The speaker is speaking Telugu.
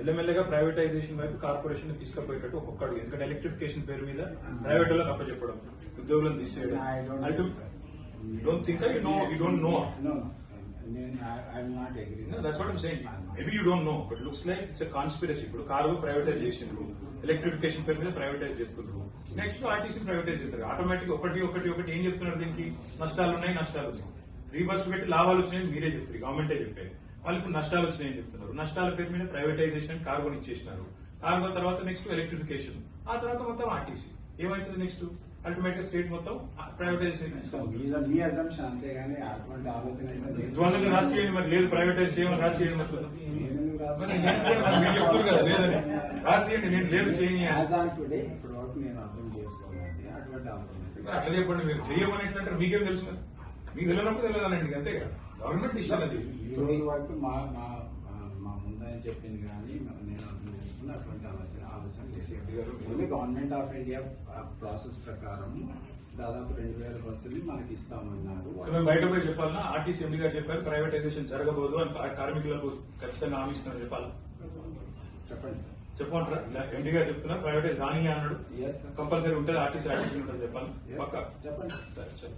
మెల్లమెల్లగా ప్రైవేటైజేషన్ వైపు కార్పొరేషన్ తీసుకుపోయేటట్టు ఒక్కొక్కడు, ఎందుకంటే ఎలక్ట్రిఫికేషన్ పేరు మీద ప్రైవేట్ వాళ్ళకి అప్పచెప్పడం, ఉద్యోగులను తీసేయడం. Don't think you don't know. I will not agree. No, that's what I'm saying. Maybe you don't know, but it looks like it's a conspiracy. ఇప్పుడు కారు ప్రైవేటైజ్ చేసిండ్రు, ఎలక్ట్రిఫికేషన్ పేరు మీద ప్రైవేటైజ్ చేస్తుండ్రు, నెక్స్ట్ ఆర్టీసీ ప్రైవేటైజ్ చేస్తారు. ఆటోమేటిక్ ఒకటి ఏం చెప్తున్నారు, దీనికి నష్టాలు ఉన్నాయి. ఫ్రీ బస్సు పెట్టి లాభాలు వచ్చినాయని మీరే చెప్తారు, గవర్నమెంటే చెప్పారు. వాళ్ళకి నష్టాలు వచ్చినాయని చెప్తున్నారు. నష్టాల పేరు మీద ప్రైవేటైజేషన్ కార్గోని ఇచ్చేసినారు. కార్గో తర్వాత నెక్స్ట్ ఎలక్ట్రిఫికేషన్, ఆ తర్వాత మొత్తం ఆర్టీసీ. ఏమైతుంది నెక్స్ట్? అల్టిమేట్ గా స్టేట్ మొత్తం ప్రైవేటైజేషన్ మీ అసంప్షన్ అంతేగాని అటువంటి ఆలోచన రాసియండి. మరి లేదు ప్రైవేటైజ్ చేయమని రాసియండి. మీరు చెప్తారు కదా లేదని రాసియండి. నేను లేదు టుడే ఇప్పుడు వరకు నేను అర్థం చేసుకోవాలి అటువంటి ఆలోచన. అట్లా చెప్పండి. మీరు చేయమని ఎట్లంటారు? మీకేం తెలుసు కదా? మీకు తెలియనప్పుడు తెలియదానండి, అంతే కదా. గవర్నమెంట్ ఇష్టం అది. ఈ రోజు వరకు మా ముందని చెప్పింది కానీ నేను అర్థం చేసుకున్న అటువంటి ఆలోచన గవర్నమెంట్ ఆఫ్ ఇండియా ప్రాసెస్ ప్రకారం దాదాపు 2000 బస్సులు మనకి ఇస్తామన్నారు. మేము బయట పోయి చెప్పాలన్నా? ఆర్టీసీ ఎండీ గారు చెప్పారు ప్రైవేటైజేషన్ జరగబోదు అని, కార్మికులకు ఖచ్చితంగా హామీ ఇస్తున్నారు చెప్పాలి. చెప్పండి, చెప్పమంటారా? ఎండీ గారు చెప్తున్నారు ప్రైవేటైజ్ రాని అన్నాడు. కంపల్సరీ ఉంటుంది, ఆర్టీసీ ఉంటుంది చెప్పాలి. పక్కా చెప్పండి. సరే.